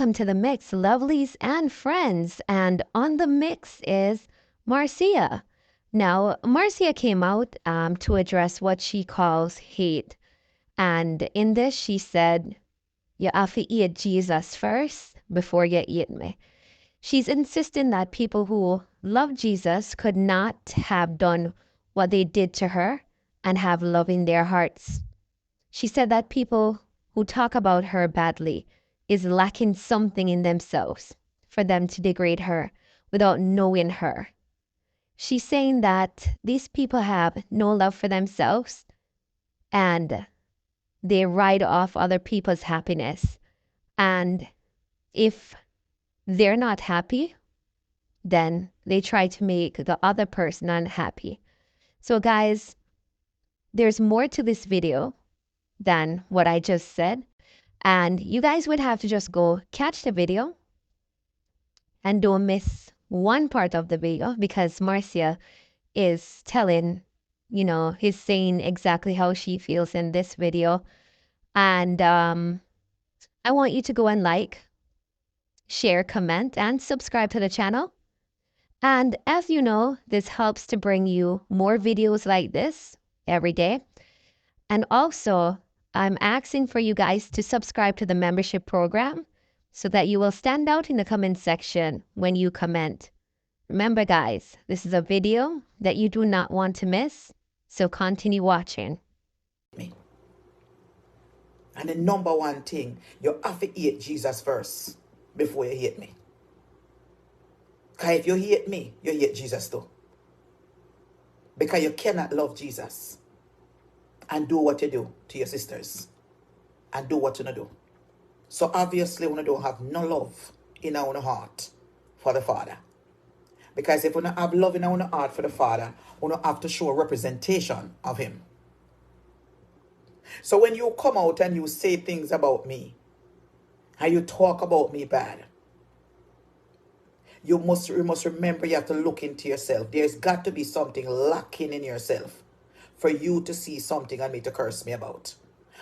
welcome to the mix, lovelies and friends. And on the mix is Marcia. Now, Marcia came out to address what she calls hate. And in this, she said, you have to eat Jesus first before you eat me. She's insisting that people who love Jesus could not have done what they did to her and have love in their hearts. She said that people who talk about her badly is lacking something in themselves for them to degrade her without knowing her. She's saying that these people have no love for themselves and they ride off other people's happiness. And if they're not happy, then they try to make the other person unhappy. So guys, there's more to this video than what I just said. And you guys would have to just go catch the video and don't miss one part of the video because Marcia is telling, he's saying exactly how she feels in this video. And I want you to go and like, share, comment, and subscribe to the channel. And as you know, this helps to bring you more videos like this every day. And also, I'm asking for you guys to subscribe to the membership program so that you will stand out in the comment section when you comment. Remember guys, this is a video that you do not want to miss, so continue watching. And the number one thing, you have to hate Jesus first before you hate me. Because if you hate me, you hate Jesus too. Because you cannot love Jesus and do what you do to your sisters and do what you don't do. So obviously we don't have no love in our heart for the Father. Because if we don't have love in our heart for the Father, we don't have to show a representation of Him. So when you come out and you say things about me, and you talk about me bad, you must remember you have to look into yourself. There's got to be something lacking in yourself for you to see something and me to curse me about.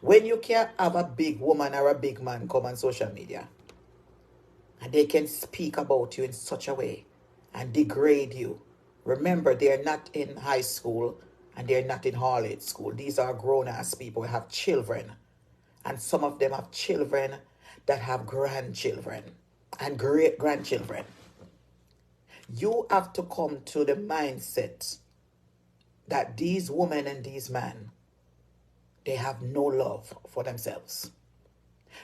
When you can't have a big woman or a big man come on social media and they can speak about you in such a way and degrade you, remember they're not in high school and they're not in college school. These are grown-ass people who have children. And some of them have children that have grandchildren and great-grandchildren. You have to come to the mindset that these women and these men, they have no love for themselves.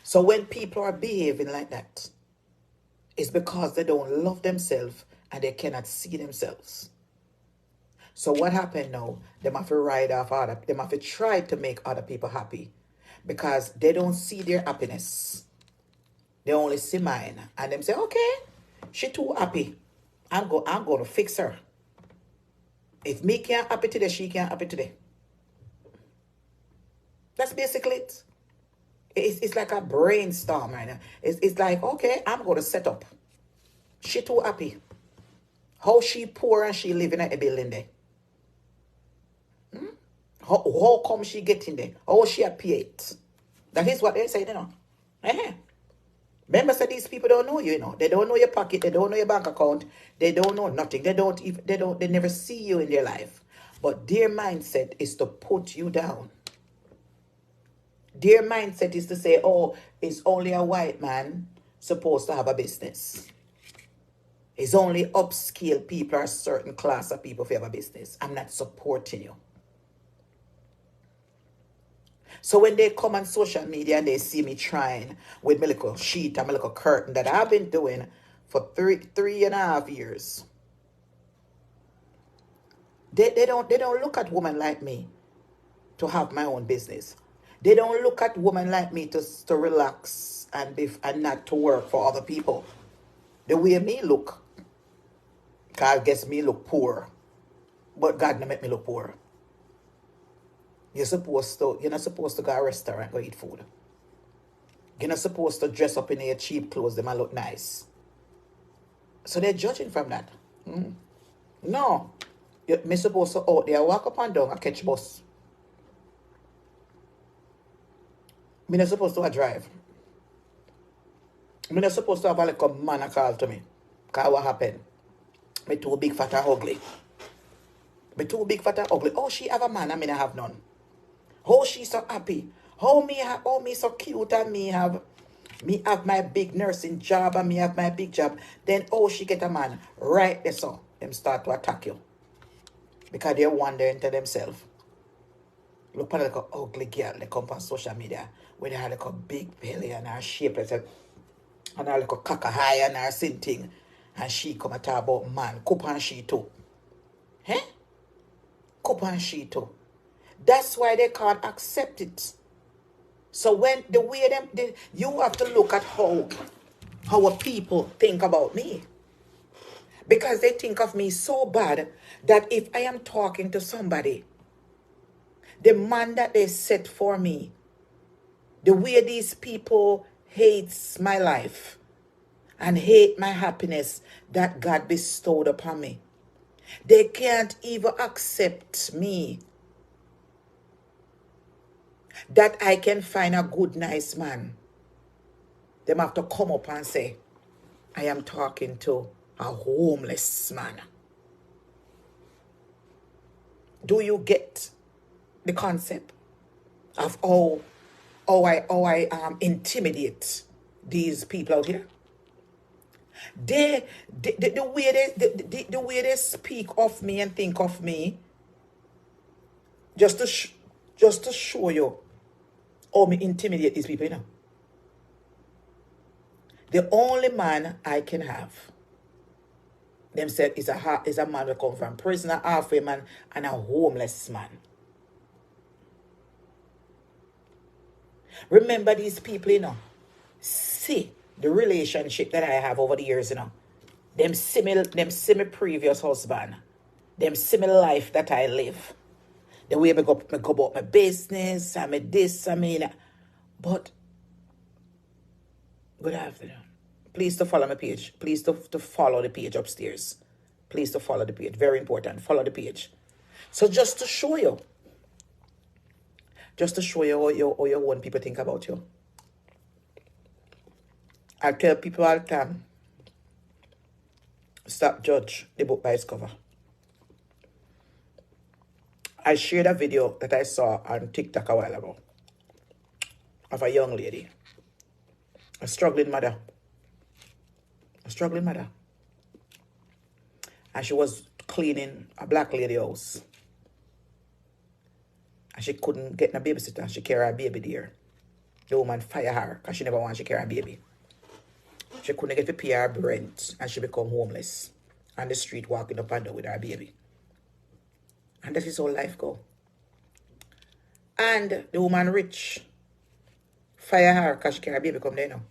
So when people are behaving like that, it's because they don't love themselves and they cannot see themselves. So what happened now? They have to ride off other, they have to try to make other people happy because they don't see their happiness. They only see mine. And them say, okay, she too happy. I'm going to fix her. If me can't happy today, she can't happy today. That's basically it. It's like a brainstorm right now. It's like, okay, I'm going to set up. She too happy. How she poor and she living at a building there? How come she getting there? How she a P8? That is what they say, Remember, say these people don't know you, They don't know your pocket. They don't know your bank account. They don't know nothing. They never see you in their life. But their mindset is to put you down. Their mindset is to say, oh, it's only a white man supposed to have a business. It's only upscale people or a certain class of people who have a business. I'm not supporting you. So when they come on social media and they see me trying with my little sheet and my little curtain that I've been doing for 3.5 years, they don't look at women like me to have my own business. They don't look at women like me to relax and not to work for other people. The way me look, God gets me look poor, but God don't make me look poor. You're not supposed to go to a restaurant and go eat food. You're not supposed to dress up in your cheap clothes, they might look nice. So they're judging from that. No. You're supposed to out there, walk up and down and catch bus. I'm not supposed to drive. I'm not supposed to have a little man a call to me. Because what happened? Me too big, fat, and ugly. Me too big, fat, and ugly. Oh, she have a man, I mean I have none. Oh, she so happy. Oh, me so cute, and me have my big nursing job, and me have my big job. Then, oh, she get a man. Right there, so. Them start to attack you. Because they're wondering to themselves. Look at like an ugly girl. They come on social media. Where they have like a big belly and her shape. Like, and her like a cock high and her same thing. And she come and talk about man. Cup and she too. Eh? Cup and she too. That's why they can't accept it. So when the way you have to look at how people think about me. Because they think of me so bad that if I am talking to somebody, the man that they set for me, the way these people hates my life and hate my happiness that God bestowed upon me, they can't even accept me that I can find a good, nice man. They have to come up and say, I am talking to a homeless man. Do you get the concept of how I intimidate these people out here? The way they speak of me and think of me, just to show you how me intimidate these people, you know. The only man I can have, them said, is a man who come from prison, a halfway man, and a homeless man. Remember these people, you know. See the relationship that I have over the years, you know. Them semi previous husband. Them similar life that I live. The way I go about my business, I mean this, I mean. But, good afternoon. Please to follow my page. Please to follow the page upstairs. Please to follow the page. Very important. Follow the page. So just to show you how your own people think about you. I tell people all the time, stop judge the book by its cover. I shared a video that I saw on TikTok a while ago of a young lady, a struggling mother. And she was cleaning a black lady house. And she couldn't get a babysitter. She carried her baby there. The woman fired her because she never wanted to carry her baby. She couldn't get to pay her rent and she become homeless. On the street walking up and down with her baby. And that is how life go. And the woman rich. Fire her because she carry her baby come there now.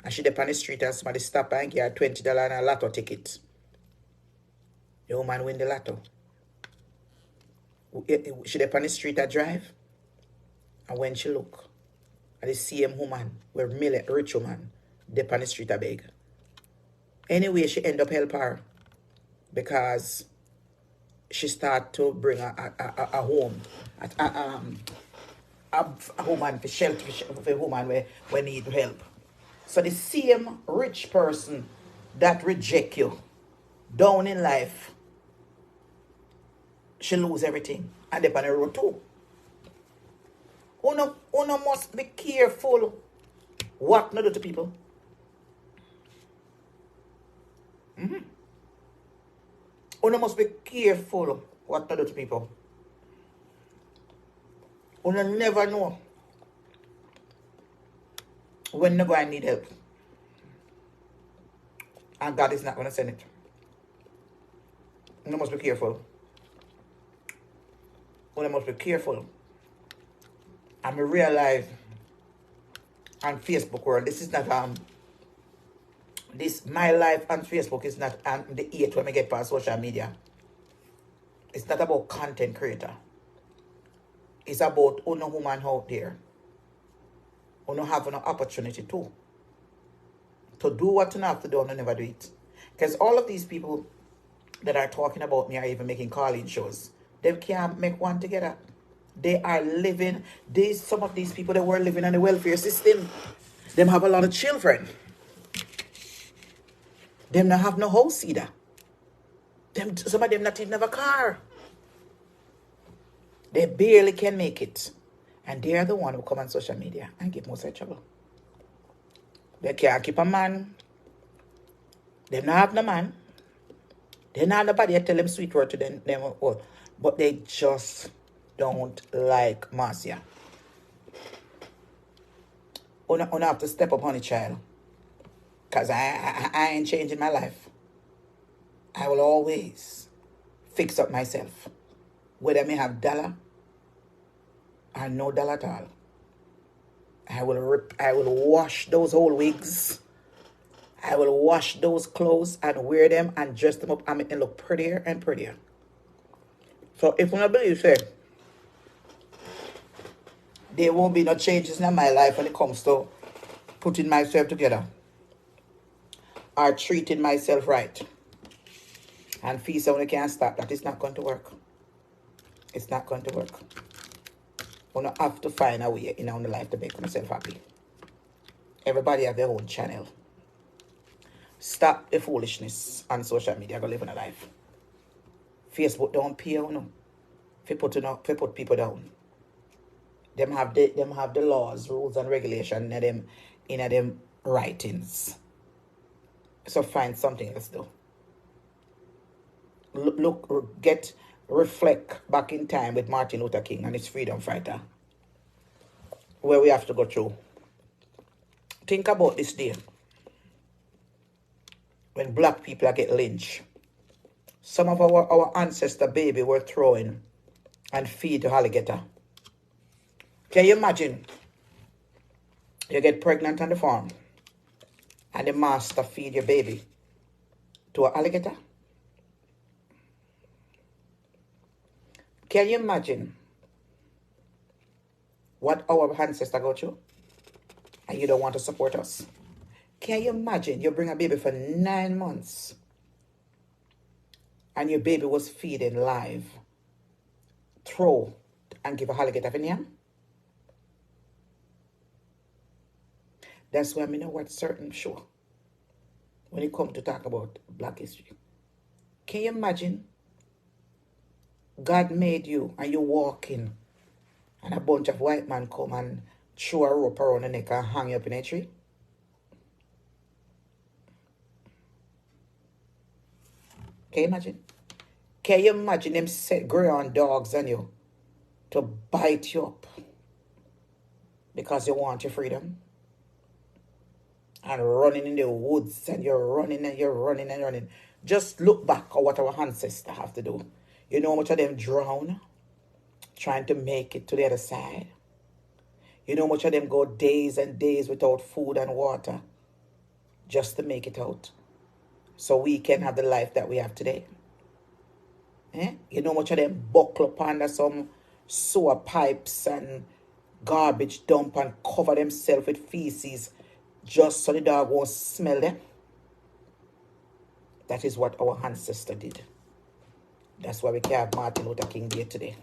And she dep on the street and somebody stop her and give her $20 and a lotto ticket. The woman win the lotto. She dep on the street and drive. And when she look at the same woman, where rich woman, dep on the street a beg. Anyway, she end up help her. Because she start to bring a home. A woman for shelter for a woman where need help. So the same rich person that reject you down in life, she lose everything. And they on the road too. Uno must be careful what not do to people. Uno must be careful what not do to people. Uno never know when you go and need help. And God is not going to send it. You must be careful. You must be careful. And I realize on Facebook world, this is not my life on Facebook is not the age when I get past social media. It's not about content creator. It's about uno woman out there. Uno have an opportunity too. To do what you have to do and never do it. Because all of these people that are talking about me are even making call-in shows. They can't make one together. They are living, some of these people that were living on the welfare system, them have a lot of children. Them not have no house either. Some of them not even have a car. They barely can make it. And they are the one who come on social media and give most of the trouble. They can't keep a man. They not have no man. They not have nobody to tell them sweet word to them all. But they just don't like Marcia. Una have to step up on the child. Because I ain't changing my life. I will always fix up myself. Whether I may have dollar or no dollar at all. I will wash those old wigs. I will wash those clothes and wear them and dress them up and make them look prettier and prettier. So if you don't believe, say, there won't be no changes in my life when it comes to putting myself together or treating myself right. And feel someone can't stop that. It's not going to work. It's not going to work. You don't have to find a way in our life to make myself happy. Everybody have their own channel. Stop the foolishness on social media. Go live in a life. Facebook don't pay you, no. If you put people down. Them have the laws, rules, and regulations in them writings. So find something else to do. Reflect back in time with Martin Luther King and his freedom fighter. Where we have to go through. Think about this day. When black people are get lynched. Some of our ancestor baby were throwing and feed to alligator. Can you imagine? You get pregnant on the farm and the master feed your baby to an alligator? Can you imagine what our ancestors go through? And you don't want to support us? Can you imagine you bring a baby for 9 months and your baby was feeding live, throw and give a alligator for yam? That's why I know what certain show when it comes to talk about black history. Can you imagine God made you and you walking and a bunch of white men come and throw a rope around the neck and hang you up in a tree? Can you imagine? Can you imagine them set greyhound dogs on you to bite you up because you want your freedom? And running in the woods and you're running and you're running and running. Just look back at what our ancestors have to do. You know how much of them drown trying to make it to the other side? You know how much of them go days and days without food and water just to make it out so we can have the life that we have today? You know how much of them buckle up under some sewer pipes and garbage dump and cover themselves with feces just so the dog won't smell them? That is what our ancestor did. That's why we can have Martin Luther King Day today.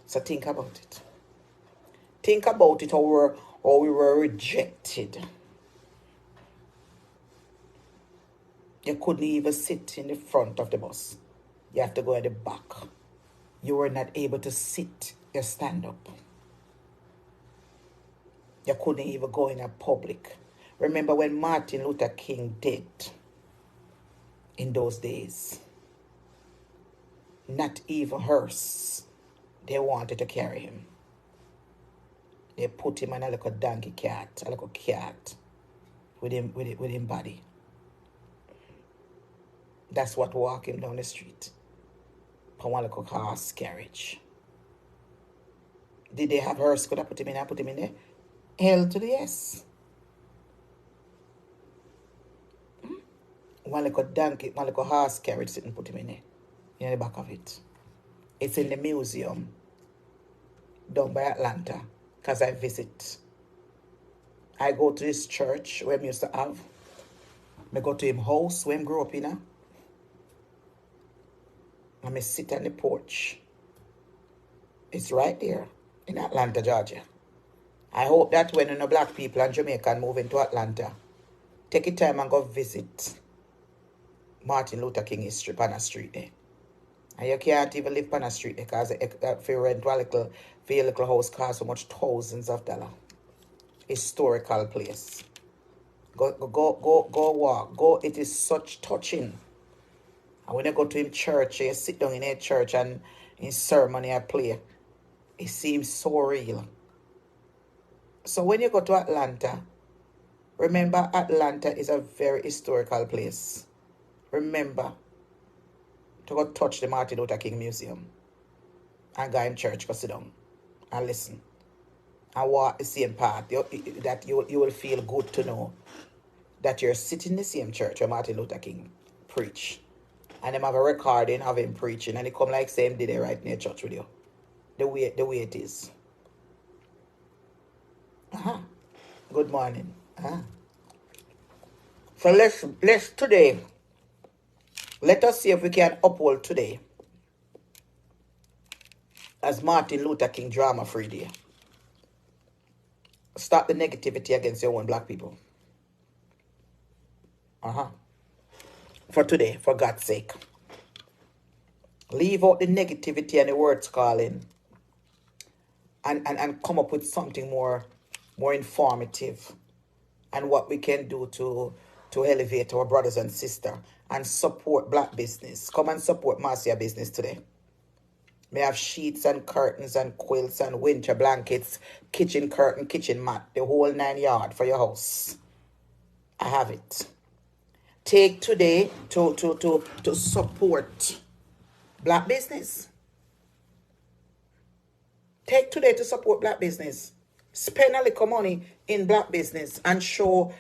So think about it. Think about it how we were rejected. You couldn't even sit in the front of the bus. You have to go at the back. You were not able to sit. You stand up. You couldn't even go in a public. Remember when Martin Luther King did in those days? Not even hearse. They wanted to carry him. They put him on a little donkey cat, a little cat with him body. That's what walk him down the street. On one little horse carriage. Did they have hearse? Could I put him in? I put him in there. Hell to the yes. One little donkey, one little horse carriage sitting, put him in there. In the back of it. It's in the museum down by Atlanta. Because I visit. I go to this church where I used to have. I go to him house where I grew up in. And I sit on the porch. It's right there in Atlanta, Georgia. I hope that when the black people and Jamaican move into Atlanta, take a time and go visit Martin Luther King history on a street there. And you can't even live on a street there because if you rent a little house costs so much thousands of dollars. Historical place. Go walk. Go, it is such touching. And when you go to him church, you sit down in a church and in ceremony I play. It seems so real. So when you go to Atlanta, remember Atlanta is a very historical place. Remember to go touch the Martin Luther King Museum and go in church, go sit down and listen. And walk the same path. You will feel good to know that you're sitting in the same church where Martin Luther King preach. And them have a recording of him preaching. And it come like same day they right in the church with you. The way it is. Good morning. So let's today, let us see if we can uphold today as Martin Luther King Drama Free Day. Stop the negativity against your own black people. For today, for God's sake. Leave out the negativity and the words calling and come up with something more informative and what we can do to elevate our brothers and sisters and support black business. Come and support Marcia business today. May have sheets and curtains and quilts and winter blankets, kitchen curtain, kitchen mat, the whole 9 yards for your house. I have it. Take today to support black business. Take today to support black business. Spend a little money in black business and show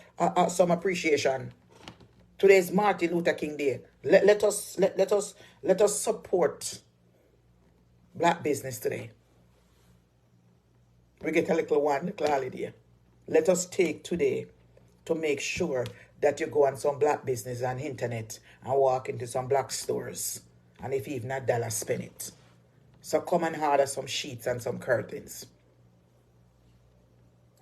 some appreciation. Today is Martin Luther King Day. Let us support black business today. We get a little holiday. Let us take today to make sure that you go on some black business on internet and walk into some black stores. And if even $1, spend it. So come and order some sheets and some curtains.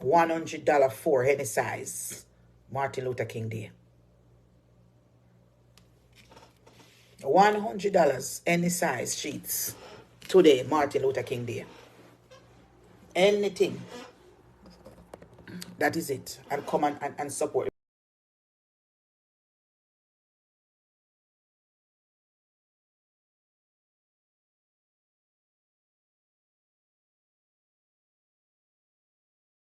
$100 for any size. Martin Luther King Day. $100 any size sheets. Today, Martin Luther King Day. Anything. That is it. And come and support